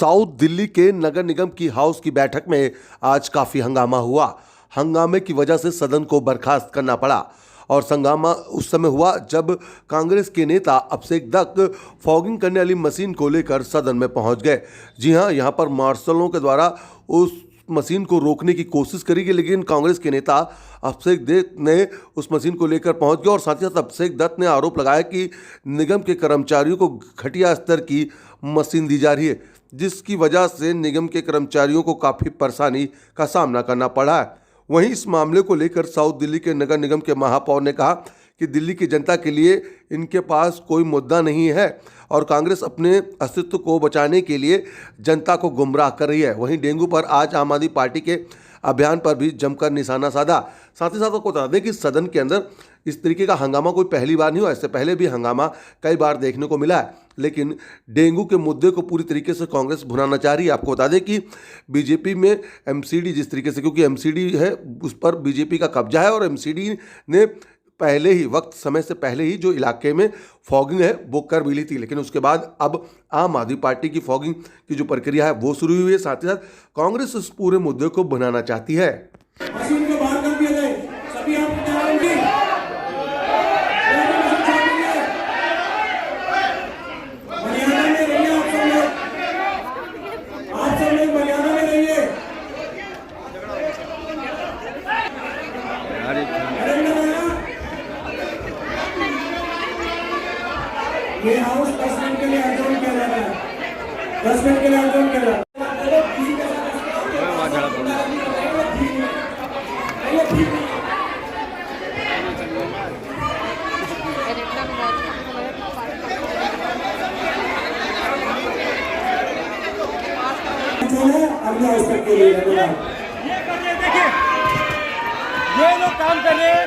South Delhi के नगर निगम की house की बैठक में आज काफी हंगामा हुआ। हंगामे की वजह से सदन को बर्खास्त करना पड़ा और हंगामा उस समय हुआ जब कांग्रेस के नेता अभिषेक दत्त फॉगिंग करने वाली मशीन को लेकर सदन में पहुंच गए। जी हां, यहां पर मार्शलों के द्वारा उस मशीन को रोकने की कोशिश करी गई, लेकिन कांग्रेस के नेता अभिषेक दत्त ने उस मशीन को लेकर पहुंच गए और साथ ही साथ अभिषेक दत्त ने आरोप लगाया कि निगम के कर्मचारियों को घटिया स्तर की मशीन दी जा रही है, जिसकी वजह से निगम के कर्मचारियों को काफ़ी परेशानी का सामना करना पड़ा है। वहीं इस मामले को लेकर साउथ दिल्ली के नगर निगम के महापौर ने कहा कि दिल्ली की जनता के लिए इनके पास कोई मुद्दा नहीं है और कांग्रेस अपने अस्तित्व को बचाने के लिए जनता को गुमराह कर रही है। वहीं डेंगू पर आज आम आदमी पार्टी के अभियान पर भी जमकर निशाना साधा। साथ ही साथ आपको बता दें कि सदन के अंदर इस तरीके का हंगामा कोई पहली बार नहीं हुआ, इससे पहले भी हंगामा कई बार देखने को मिला है, लेकिन डेंगू के मुद्दे को पूरी तरीके से कांग्रेस भुनाना चाह रही है। आपको बता दें कि बीजेपी में एमसीडी जिस तरीके से, क्योंकि एमसीडी है उस पर बीजेपी का कब्जा है और एमसीडी ने पहले ही समय से पहले ही जो इलाके में फॉगिंग है वो कर भी ली थी, लेकिन उसके बाद अब आम आदमी पार्टी की फॉगिंग की जो प्रक्रिया है वो शुरू हुई है। साथ ही साथ कांग्रेस इस पूरे मुद्दे को बनाना चाहती है। मशीन को बाहर कर दिया जाए, सभी आप जाएंगे। मर्यादा में रहिए, आप सब लोग मर्यादा में रहिए। ये हाउस 10 मिनट के लिए एडजॉर्न किया जा रहा है, 10 मिनट के लिए एडजॉर्न किया जा रहा है। ये लोग काम कर रहे हैं,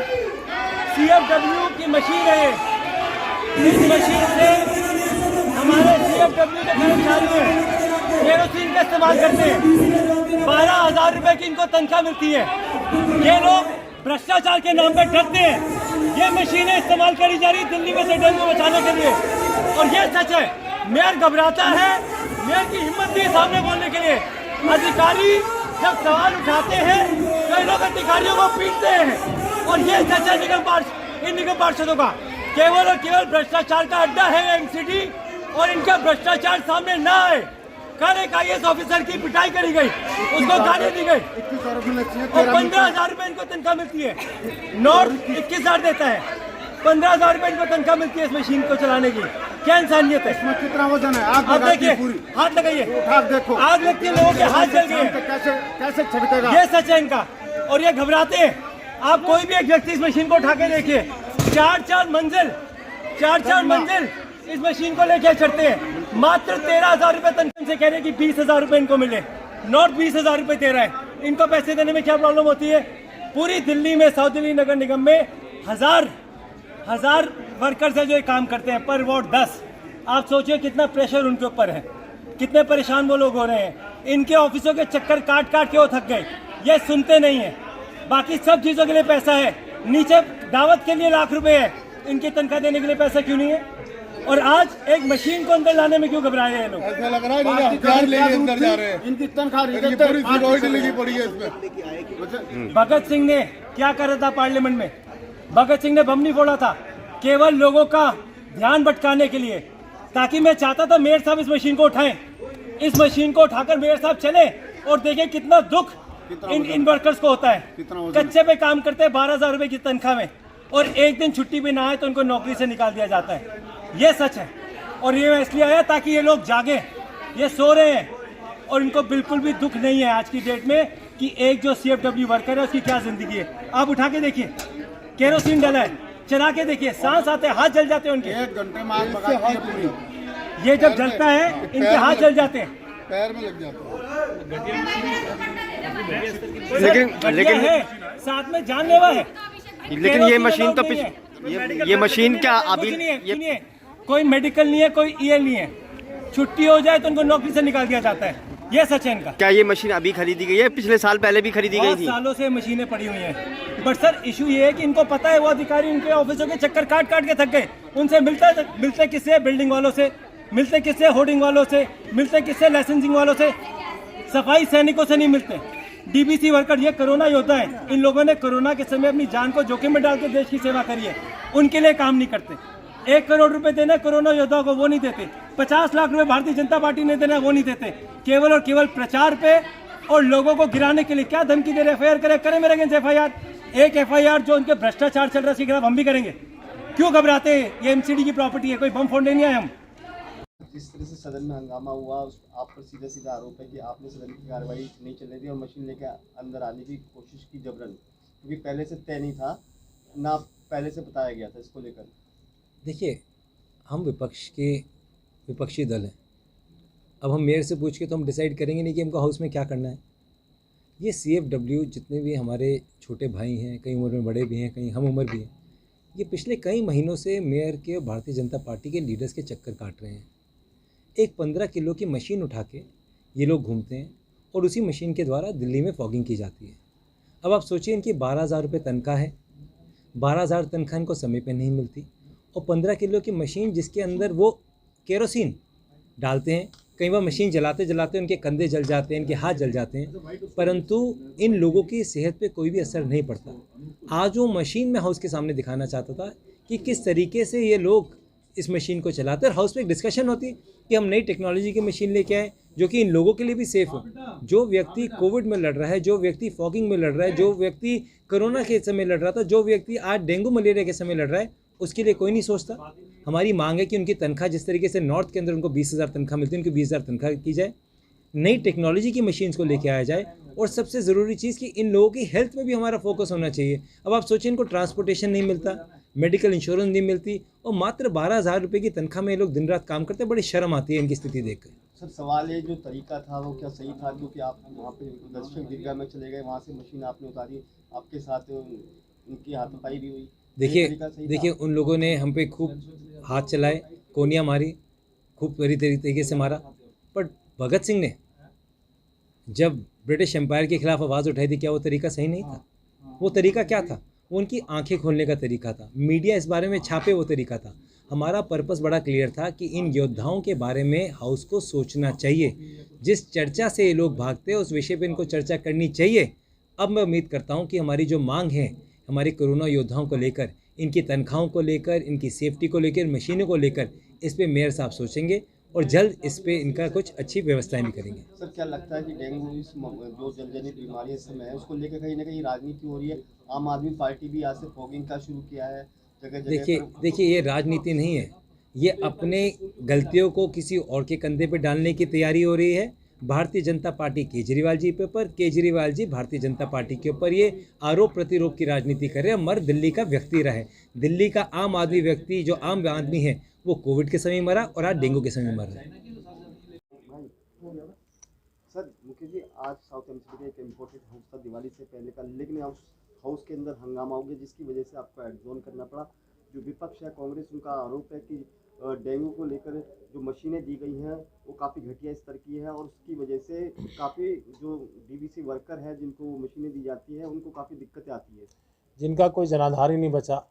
सीएफडब्ल्यू की मशीन है। इस मशीन से हमारे सीएफडब्ल्यू के कर्मचारी केरोसिन का इस्तेमाल करते हैं। 12,000 रुपए की इनको तनख्वाह मिलती है। ये लोग भ्रष्टाचार के नाम पे डरते हैं। ये मशीनें इस्तेमाल करी जा रही दिल्ली में से डेंगू बचाने के लिए, और ये सच है। मेयर घबराता है, मेयर की हिम्मत नहीं सामने बोलने के लिए। अधिकारी जब सवाल उठाते हैं तो लोग अधिकारियों को पीटते हैं, और ये सच है निगम पार्षदों का केवल और केवल भ्रष्टाचार का अड्डा है एमसीडी, और इनका भ्रष्टाचार सामने ना आए। कल एक IAS ऑफिसर की पिटाई करी गई, उसको गाली दी गई और 15,000 रुपए इनको तनख्वाह मिलती है। नॉर्थ 21,000 देता है, 15,000 रुपए इनको तनख्वाह मिलती है इस मशीन को चलाने की। क्या इंसानियत है? इसमें कितना वजन है? आप देखिए, हाथ लगाइए, आग देखो, आग लगती है, लोगों के हाथ जल गए। कैसे छटकेगा? ये सच है इनका, और ये घबराते हैं। आप कोई भी एक व्यक्ति इस मशीन को उठा के देखिए, 4-4 मंजिल इस मशीन को लेके चढ़ते हैं। मात्र 13,000 रुपए तनख्वाह से कह रहे हैं कि 20,000 रुपए इनको मिले। नॉर्थ 20,000 रुपए दे रहा है। इनको पैसे देने में क्या प्रॉब्लम होती है? पूरी दिल्ली में, साउथ दिल्ली नगर निगम में हजार वर्कर्स है जो ये काम करते हैं, पर वार्ड 10। आप सोचिए कितना प्रेशर उनके ऊपर है, कितने परेशान वो लोग हो रहे हैं। इनके ऑफिसों के चक्कर काट के वो थक गए। ये सुनते नहीं है। बाकी सब चीजों के लिए पैसा है, नीचे दावत के लिए लाख रुपए है, इनकी तनख्वाह देने के लिए पैसा क्यों नहीं है? और आज एक मशीन को अंदर लाने में क्यों घबरा रहे हैं लोग? ऐसा लग रहा है हथियार लेके अंदर जा रहे हैं। इनकी तनख्वाह लगी पड़ी है इसमें। भगत सिंह ने क्या करा था पार्लियामेंट में? भगत सिंह ने बम नहीं फोड़ा था, केवल लोगों का ध्यान भटकाने के लिए, ताकि मैं चाहता था मेयर साहब इस मशीन को उठाएं। इस मशीन को उठाकर मेयर साहब चले और देखें कितना दुख इन वर्कर्स को होता है। कच्चे पे काम करते हैं 12,000 रुपए की तनख्वाह में, और एक दिन छुट्टी पे ना आए तो उनको नौकरी से निकाल दिया जाता है। ये सच है, और ये इसलिए आया ताकि ये लोग जागे। ये सो रहे हैं और इनको बिल्कुल भी दुख नहीं है आज की डेट में कि एक जो सीएफडब्ल्यू वर्कर है उसकी क्या जिंदगी है। आप उठा के देखिए, केरोसिन डला है, चला के देखिए, सांस आते हैं, हाथ जल जाते हैं उनके। 1 घंटे में आग लगाती है पूरी। ये जब जलता है इनके हाथ जल जाते हैं, पैर में लग जाता है। लेकिन है साथ में जानलेवा है। लेकिन ये मशीन तो ये मशीन क्या अभी ये कोई मेडिकल नहीं है, कोई EL नहीं है। छुट्टी हो जाए तो उनको नौकरी से निकाल दिया जाता है। ये सच है इनका। क्या ये मशीन अभी खरीदी गई है? पिछले साल पहले भी खरीदी गई थी। सालों से मशीनें पड़ी हुई हैं। बट सर इशू ये है कि इनको पता है वो अधिकारी उनके ऑफिसों के चक्कर काट के थक गए। उनसे मिलते किससे? बिल्डिंग वालों से, मिलते किससे? होर्डिंग वालों से। मिलते किससे? लाइसेंसिंग वालों से। सफाई सैनिकों से नहीं मिलते। डीबीसी वर्कर, ये कोरोना योद्धा है। इन लोगों ने कोरोना के समय अपनी जान को जोखिम में डाल के देश की सेवा करी है। उनके लिए काम नहीं करते। 1 करोड़ रुपए देना कोरोना योद्धाओं को, वो नहीं देते। 50 लाख रुपए भारतीय जनता पार्टी ने देना, वो नहीं देते। केवल और केवल प्रचार पे और लोगों को गिराने के लिए क्या धमकी दे रहे? एफआईआर करें मेरे अगेंस्ट एफआईआर। एक एफआईआर जो उनके भ्रष्टाचार चल रहा है उसके खिलाफ हम भी करेंगे। क्यों घबराते हैं? ये एमसीडी की प्रॉपर्टी है, कोई बम फोड़ने नहीं आए हम। जिस तरह से सदन में हंगामा हुआ, आप पर सीधा सीधा आरोप है कि आपने सदन की कार्रवाई नहीं चलने दी और मशीन लेकर अंदर आने की कोशिश की जबरन, क्योंकि पहले से तय नहीं था, ना पहले से बताया गया था इसको लेकर। देखिए, हम विपक्षी दल हैं। अब हम मेयर से पूछ के तो हम डिसाइड करेंगे नहीं कि हमको हाउस में क्या करना है। ये CFW जितने भी हमारे छोटे भाई हैं, कई उम्र में बड़े भी हैं, कई हम उम्र भी हैं, ये पिछले कई महीनों से मेयर के भारतीय जनता पार्टी के लीडर्स के चक्कर काट रहे हैं। एक 15 किलो की मशीन उठा के ये लोग घूमते हैं और उसी मशीन के द्वारा दिल्ली में फॉगिंग की जाती है। अब आप सोचिए, इनकी 12,000 रुपये तनख्वाह है। 12,000 तनख्वाह इनको समय पे नहीं मिलती और 15 किलो की मशीन जिसके अंदर वो केरोसिन डालते हैं। कई बार मशीन जलाते जलाते उनके कंधे जल जाते हैं, इनके हाथ जल जाते हैं, परंतु इन लोगों की सेहत पे कोई भी असर नहीं पड़ता। आज वो मशीन मैं हाउस के सामने दिखाना चाहता था कि किस तरीके से ये लोग इस मशीन को चलाते हैं। हाउस में एक डिस्कशन होती कि हम नई टेक्नोलॉजी की मशीन लेके आए जो कि इन लोगों के लिए भी सेफ़ हो। जो व्यक्ति कोविड में लड़ रहा है, जो व्यक्ति फॉगिंग में लड़ रहा है, जो व्यक्ति कोरोना के समय लड़ रहा था, जो व्यक्ति आज डेंगू मलेरिया के समय लड़ रहा है, उसके लिए कोई नहीं सोचता। हमारी मांग है कि उनकी तनख्वाह जिस तरीके से नॉर्थ के अंदर उनको 20,000 तनख्वाह मिलती है, उनकी 20,000 तनख्वाह की जाए। नई टेक्नोलॉजी की मशीन्स को लेके आया जाए और सबसे ज़रूरी चीज़ कि इन लोगों की हेल्थ में भी हमारा फोकस होना चाहिए। अब आप सोचिए, इनको ट्रांसपोर्टेशन नहीं मिलता, मेडिकल इंश्योरेंस नहीं मिलती और मात्र 12,000 रुपये की तनख्वाह में ये लोग दिन रात काम करते हैं। बड़ी शर्म आती है इनकी स्थिति देखकर। सर, सवाल ये जो तरीका था वो क्या सही था? क्योंकि आप वहाँ पे दर्शक दीर्घा में चले गए, वहाँ से मशीन आपने उतारी, आपके साथ उनकी हाथापाई भी हुई। देखिए उन लोगों ने हम पे खूब हाथ चलाए, कोनियाँ मारी, खूब बुरी तरीके से मारा, पर भगत सिंह ने जब ब्रिटिश एम्पायर के खिलाफ आवाज़ उठाई थी, क्या वो तरीका सही नहीं था? वो तरीका क्या था? वो उनकी आंखें खोलने का तरीका था। मीडिया इस बारे में छापे, वो तरीका था। हमारा पर्पस बड़ा क्लियर था कि इन योद्धाओं के बारे में हाउस को सोचना चाहिए। जिस चर्चा से ये लोग भागते हैं उस विषय पे इनको चर्चा करनी चाहिए। अब मैं उम्मीद करता हूँ कि हमारी जो मांग है हमारे कोरोना योद्धाओं को लेकर, इनकी तनख्वाहों को लेकर, इनकी सेफ्टी को लेकर, मशीनों को लेकर, इस पे मेयर साहब सोचेंगे और जल्द इस पे इनका कुछ अच्छी व्यवस्थाएं भी करेंगे। सर, क्या लगता है कि डेंगू जो जलजनित बीमारी इस समय है उसको लेकर कहीं ना कहीं राजनीति हो रही है? आम आदमी पार्टी भी आज से फॉगिंग का शुरू किया है जगह जगह। देखिए ये राजनीति नहीं है, ये अपने गलतियों को किसी और के कंधे पे डालने की तैयारी हो रही है। भारतीय जनता पार्टी केजरीवाल जी के ऊपर, केजरीवाल जी भारतीय जनता पार्टी के ऊपर ये आरोप प्रतिरोप की राजनीति कर रहे हैं। मर दिल्ली का व्यक्ति रहे, दिल्ली का आम आदमी व्यक्ति जो आम आदमी है वो कोविड के समय मरा और आज डेंगू के समय मर रहा है। सर, मुकेश जी, आज साउथ एमसीडी का एक इम्पोर्टेड हाउस था दिवाली से पहले का, लेकिन हाउस के अंदर हंगामा हो गया जिसकी वजह से आपको एडजोन करना पड़ा। जो विपक्ष है कांग्रेस, उनका आरोप है कि डेंगू को लेकर जो मशीनें दी गई हैं वो काफ़ी घटिया स्तर की है और उसकी वजह से काफ़ी जो डीबीसी वर्कर है जिनको मशीनें दी जाती है उनको काफ़ी दिक्कतें आती है। जिनका कोई जनाधार ही नहीं बचा,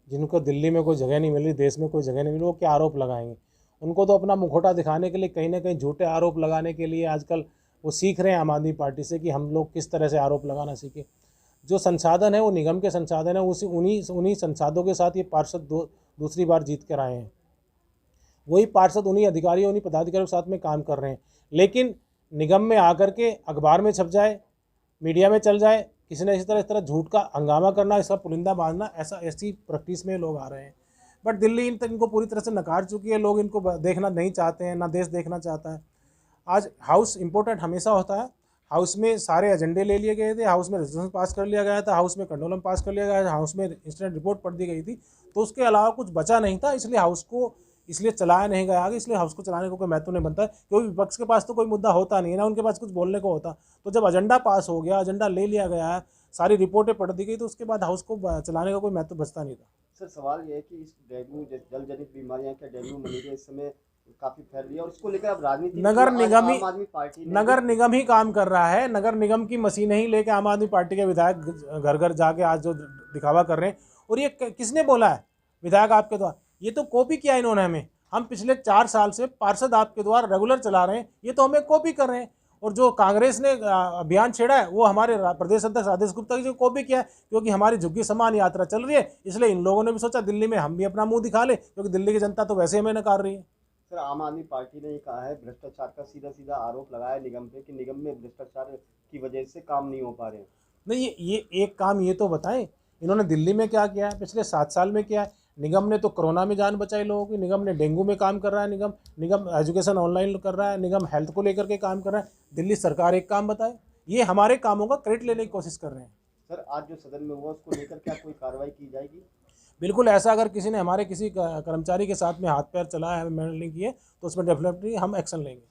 जिनको दिल्ली में कोई जगह नहीं मिली, देश में कोई जगह नहीं मिली, वो क्या आरोप लगाएंगे? उनको तो अपना मुखौटा दिखाने के लिए कहीं ना कहीं झूठे आरोप लगाने के लिए आजकल वो सीख रहे हैं आम आदमी पार्टी से कि हम लोग किस तरह से आरोप लगाना सीखें। जो संसाधन है वो निगम के संसाधन है, उन्हीं संसाधनों के साथ ये पार्षद दूसरी बार जीत कर आए हैं। वही पार्षद उन्हीं अधिकारियों, उन्हीं पदाधिकारियों के साथ में काम कर रहे हैं, लेकिन निगम में आकर के अखबार में छप जाए, मीडिया में चल जाए, किसी ने इस तरह झूठ का हंगामा करना, इसका पुलिंदा बांधना, ऐसी प्रैक्टिस में लोग आ रहे हैं। बट दिल्ली इनको पूरी तरह से नकार चुकी है। लोग इनको देखना नहीं चाहते हैं, ना देश देखना चाहता है। आज हाउस इम्पोर्टेंट हमेशा होता है। हाउस में सारे एजेंडे ले लिए गए थे, हाउस में रेजोल्यूशन पास कर लिया गया था, हाउस में कंडोलम पास कर लिया गया था, हाउस में इंसिडेंट रिपोर्ट पढ़ दी गई थी, तो उसके अलावा कुछ बचा नहीं था। इसलिए हाउस को चलाया नहीं गया आगे, इसलिए हाउस को चलाने को कोई महत्व नहीं बनता है, क्योंकि विपक्ष के पास तो कोई मुद्दा होता नहीं है ना, उनके पास कुछ बोलने को होता। तो जब एजेंडा पास हो गया, एजेंडा ले लिया गया है, सारी रिपोर्टें पढ़ दी गई, तो उसके बाद हाउस को चलाने का कोई महत्व बचता नहीं था। सर, सवाल ये है कि इस डेंगू जलजनित बीमारियां, क्या डेंगू मलेरिया इस समय काफी फैल रही है और इसको लेकर अब राजनीति नगर निगम ही काम कर रहा है। नगर निगम की मशीनें ही लेके आम आदमी पार्टी के विधायक घर घर जाके आज जो दिखावा कर रहे हैं। और ये किसने बोला है? विधायक आपके द्वारा। ये तो कॉपी किया इन्होंने हमें। हम पिछले 4 साल से पार्षद आपके द्वारा रेगुलर चला रहे हैं, ये तो हमें कॉपी कर रहे हैं। और जो कांग्रेस ने अभियान छेड़ा है वो हमारे प्रदेश अध्यक्ष आदेश गुप्ता की जो कॉपी किया है, क्योंकि हमारी झुग्गी समान यात्रा चल रही है, इसलिए इन लोगों ने भी सोचा दिल्ली में हम भी अपना मुंह दिखा ले, क्योंकि दिल्ली की जनता तो वैसे हमें नकार रही है। सर, आम आदमी पार्टी ने ये कहा है, भ्रष्टाचार का सीधा सीधा आरोप लगाया निगम पे कि निगम में भ्रष्टाचार की वजह से काम नहीं हो पा रहे हैं। नहीं, ये एक काम ये तो बताएं, इन्होंने दिल्ली में क्या किया है, पिछले 7 साल में किया है। निगम ने तो कोरोना में जान बचाई लोगों की, निगम ने डेंगू में काम कर रहा है, निगम एजुकेशन ऑनलाइन कर रहा है, निगम हेल्थ को लेकर के काम कर रहा है। दिल्ली सरकार एक काम बताए, ये हमारे कामों का क्रेडिट लेने की कोशिश कर रहे हैं। सर, आज जो सदन में हुआ उसको लेकर क्या कोई कार्रवाई की जाएगी? बिल्कुल, ऐसा अगर किसी ने हमारे किसी कर्मचारी के साथ में हाथ पैर चलाया है, मैंने की है, तो उसमें डेफिनेटली हम एक्शन लेंगे।